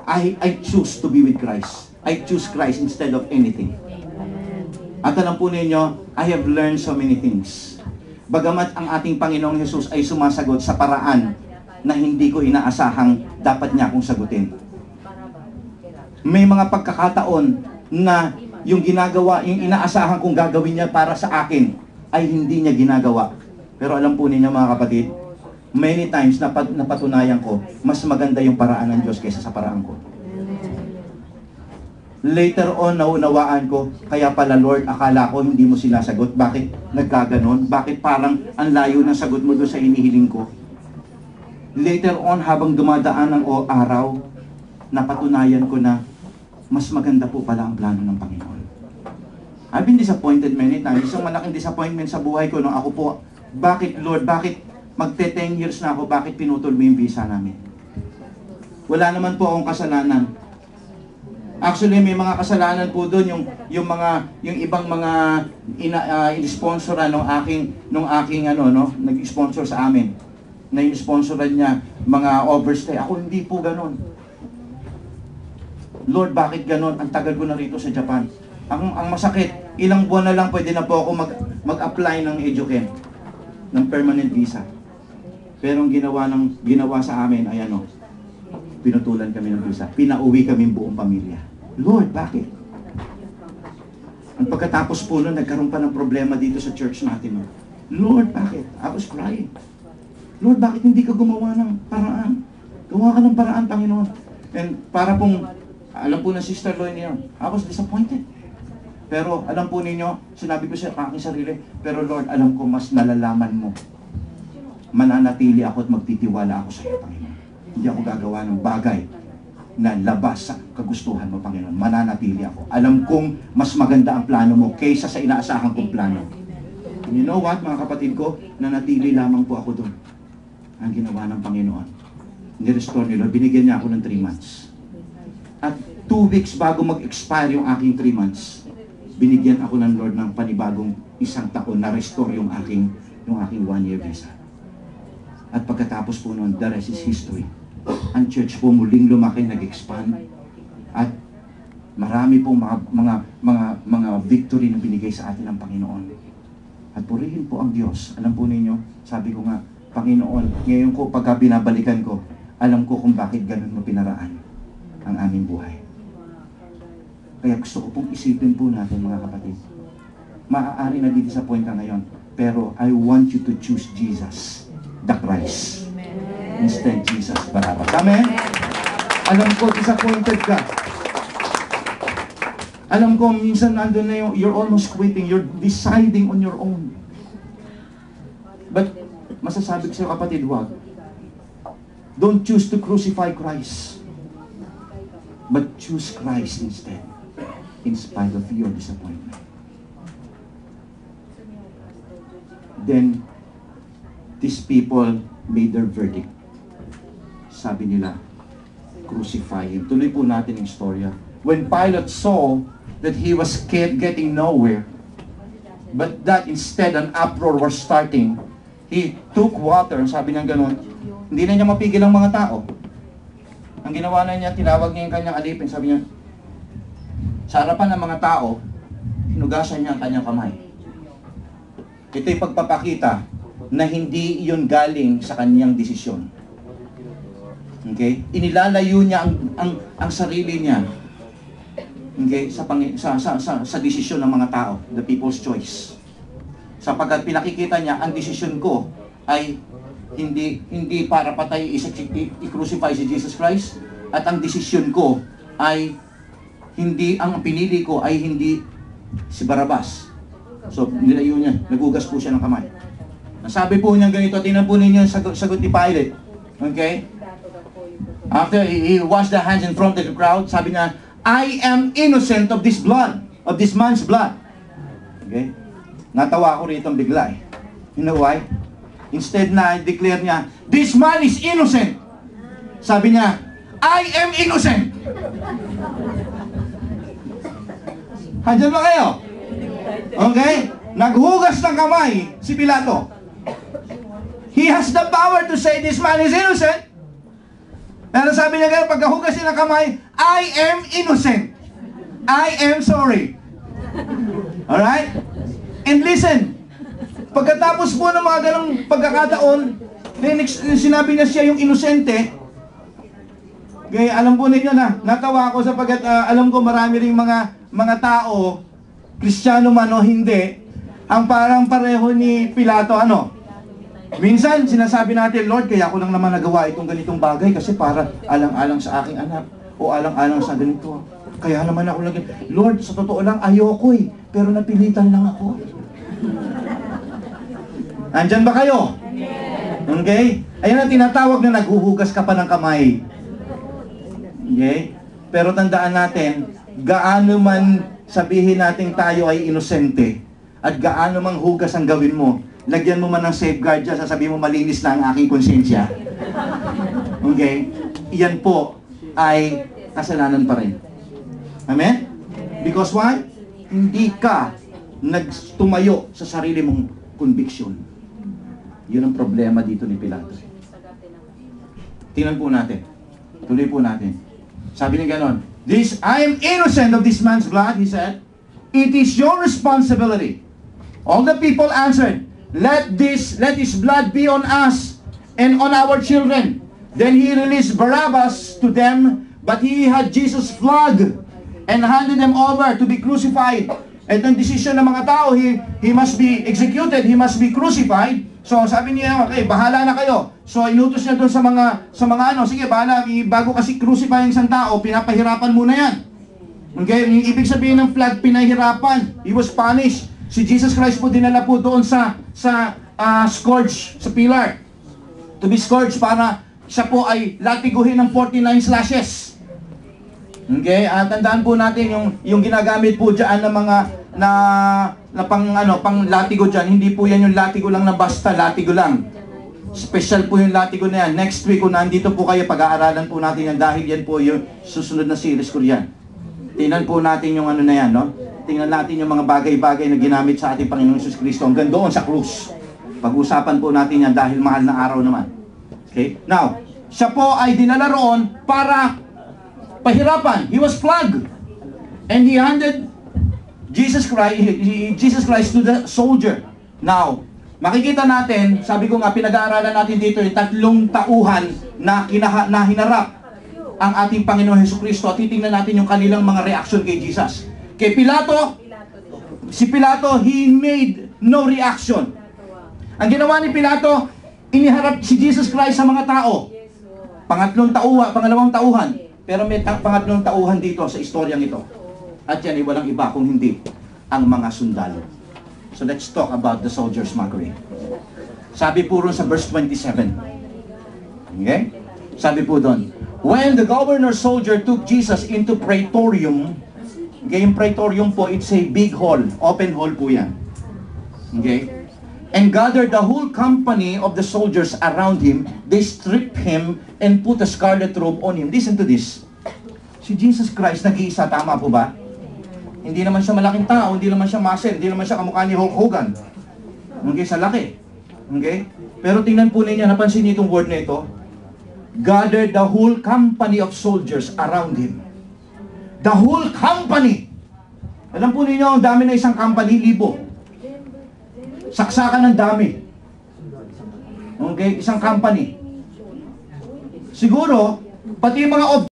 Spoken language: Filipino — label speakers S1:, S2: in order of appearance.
S1: I choose to be with Christ. I choose Christ instead of anything. At alam po ninyo, I have learned so many things. Bagamat ang ating Panginoong Jesus ay sumasagot sa paraan na hindi ko inaasahang dapat niya akong sagutin. May mga pagkakataon na yung ginagawa, yung inaasahan kong gagawin niya para sa akin, ay hindi niya ginagawa. Pero alam po ninyo mga kapatid, many times napatunayan ko, mas maganda yung paraan ng Diyos kaysa sa paraan ko. Later on, naunawaan ko, kaya pala Lord, akala ko hindi mo sinasagot. Bakit nagkaganon? Bakit parang ang layo ng sagot mo doon sa inihiling ko? Later on, habang dumadaan ang araw, napatunayan ko na mas maganda po pala ang plano ng Panginoon. I've been disappointed many times. Isang malaking disappointment sa buhay ko nung ako po, bakit Lord, bakit magte-10 years na ako, bakit pinutol mo yung visa namin? Wala naman po akong kasalanan. Actually, may mga kasalanan po doon, yung ibang mga in-sponsoran nung aking nag-sponsor sa amin. Na in-sponsoran niya mga overstay. Ako hindi po ganoon. Lord, bakit ganoon? Ang tagal ko na rito sa Japan. Ang masakit, ilang buwan na lang pwede na po ako mag-apply ng EduChem, ng permanent visa. Pero ang ginawa sa amin ay pinutulan kami ng visa. Pinauwi kami buong pamilya. Lord, bakit? Ang pagkatapos po nun, nagkaroon pa ng problema dito sa church natin. Lord, bakit? I was crying. Lord, bakit hindi ka gumawa ng paraan? Gawa ka ng paraan, Panginoon. And para pong, alam po na Sister Loy niyo, I was disappointed. Pero alam po ninyo, sinabi ko sa aking sarili, pero Lord, alam ko mas nalalaman mo. Mananatili ako at magtitiwala ako sa iyo, Panginoon. Hindi ako gagawa ng bagay na labas sa kagustuhan mo, Panginoon. Mananatili ako. Alam kong mas maganda ang plano mo kaysa sa inaasahan kong plano. And you know what, mga kapatid ko? Nanatili lamang po ako doon. Ang ginawa ng Panginoon. Nirestore ni Lord. Binigyan niya ako ng 3 months. At 2 weeks bago mag-expire yung aking 3 months, binigyan ako ng Lord ng panibagong 1 taon na restore yung aking 1-year visa. At pagkatapos po noon, the rest is history. Ang church po muling lumaki, nag-expand. At marami pong mga victory na binigay sa atin ng Panginoon. At purihin po ang Diyos. Alam po ninyo, sabi ko nga, Panginoon, ngayon ko pagka binabalikan ko, alam ko kung bakit ganun mo pinaraan ang aming buhay. Kaya gusto ko pong isipin po natin mga kapatid. Maaari na di-disappoint ka ngayon, pero I want you to choose Jesus, the Christ. Instead, Jesus Barabbas. Amen? Alam ko, disappointed ka. Alam ko, minsan nandun na you're almost quitting, you're deciding on your own. But, masasabi ko sa kapatid, wag. Don't choose to crucify Christ. But choose Christ instead, in spite of your disappointment. Then, these people made their verdict. Sabi nila, crucify him. Tuloy po natin yung storya. When Pilate saw that he was getting nowhere, but that instead an uproar was starting, he took water, sabi niya gano'n, hindi na niya mapigil ang mga tao. Ang ginawa na niya, tinawag niya yung kanyang alipin, sabi niya, sa harapan ng mga tao, hinugasan niya ang kanyang kamay. Ito'y pagpapakita na hindi iyon galing sa kanyang desisyon. Okay? Inilalayo niya ang sarili niya. Okay? Sa desisyon ng mga tao, the people's choice. Sapagkat pinakikita niya, ang desisyon ko ay hindi para patay i-crucify si Jesus Christ, at ang desisyon ko ay ang pinili ko ay hindi si Barabbas. So, nilayo niya, nagugas po siya ng kamay. Sabi po niya ganito, tingnan po ninyo yung sagot ni Pilate. Okay? After he washed the hands in front of the crowd, sabi niya, I am innocent of this blood, of this man's blood. Okay? Natawa ako rito bigla eh. You know why? Instead na declare niya, this man is innocent. Sabi niya, I am innocent. Handyan ba kayo? Okay? Naghugas ng kamay si Pilato. He has the power to say this man is innocent. Ano sabi niya ganun? Pagkahugas niya ng kamay, I am innocent. I am sorry. Alright? And listen, pagkatapos po ng mga ganong pagkakataon, sinabi niya siya yung inosente. Kaya alam po ninyo na, natawa ako sapagkat alam ko marami ring mga tao, Kristiyano man o hindi, ang parang pareho ni Pilato, ano? Minsan, sinasabi natin, Lord, kaya ako lang naman nagawa itong ganitong bagay kasi para alang-alang sa aking anak o alang-alang sa ganito. Kaya naman ako lagi, Lord, sa totoo lang, ayoko eh, pero napilitan lang ako. Andyan ba kayo? Okay? Ayan ang tinatawag na naghuhugas ka pa ng kamay. Okay? Pero tandaan natin, gaano man sabihin natin tayo ay inosente, at gaano mang hugas ang gawin mo, lagyan mo man ng safeguard dyan, sasabihin mo malinis na ang aking konsensya. Okay? Iyan po ay kasalanan pa rin. Amen? Because why? Hindi ka nagtumayo sa sarili mong conviction. Yun ang problema dito ni Pilato. Tingnan po natin. Tuloy po natin. Sabi niya ganon, I am innocent of this man's blood, he said. It is your responsibility. All the people answered, let his blood be on us and on our children. Then he released Barabbas to them, but he had Jesus flogged and handed them over to be crucified. Ito ang desisyon ng mga tao, he must be executed, he must be crucified. So sabi niya, okay, bahala na kayo. So inutos niya doon sa mga ano, sige, bahala, bago kasi crucify ang isang tao, pinapahirapan muna yan. Okay, yung ibig sabihin ng flood, pinahirapan. He was punished. Si Jesus Christ po dinala po doon sa scourge, sa pillar. To be scourged para siya po ay latiguhin ng 49 slashes. Okay, at tandaan po natin yung ginagamit po diyan ng mga pang latigo diyan, hindi po yan yung latigo lang na basta latigo lang. Special po yung latigo na yan. Next week kung nandito po kayo, pag-aaralan po natin yan dahil yan po yung susunod na series ko yan. Tingnan po natin yung ano na yan, no? Tingnan natin yung mga bagay-bagay na ginamit sa ating Panginoong Hesus Kristo hanggang doon sa krus. Pag-usapan po natin yan dahil mahal na araw naman. Okay? Now, siya po ay dinala roon para pahirapan. He was flogged. And he handed Jesus Christ to the soldier. Now, makikita natin, sabi ko nga, pinag-aaralan natin dito yung 3 tauhan na hinarap ang ating Panginoon Hesukristo at titingnan natin yung kanilang mga reaction kay Jesus. Kay Pilato, si Pilato, he made no reaction. Ang ginawa ni Pilato, iniharap si Jesus Christ sa mga tao. Pangalawang tauhan. Pero may pangatlong tauhan dito sa istoryang ito. At yan ay walang iba kung hindi ang mga sundalo. So let's talk about the soldiers mockery. Sabi po ron sa verse 27. Okay? Sabi po doon, when the governor soldier took Jesus into praetorium, okay, yung praetorium po, it's a big hall, open hall po yan. Okay? And gathered the whole company of the soldiers around him, they stripped him and put a scarlet robe on him. Listen to this. Si Jesus Christ, nag-iisa, tama po ba? Hindi naman siya malaking tao, hindi naman siya muscle, hindi naman siya kamukha ni Hulk Hogan. Okay, sa laki. Okay? Pero tingnan po ninyo, napansin niyo itong word na ito. Gathered the whole company of soldiers around him. The whole company. Alam po ninyo, ang dami na isang company, 1,000. Saksakan ng dami. Okay, isang company. Siguro, pati yung mga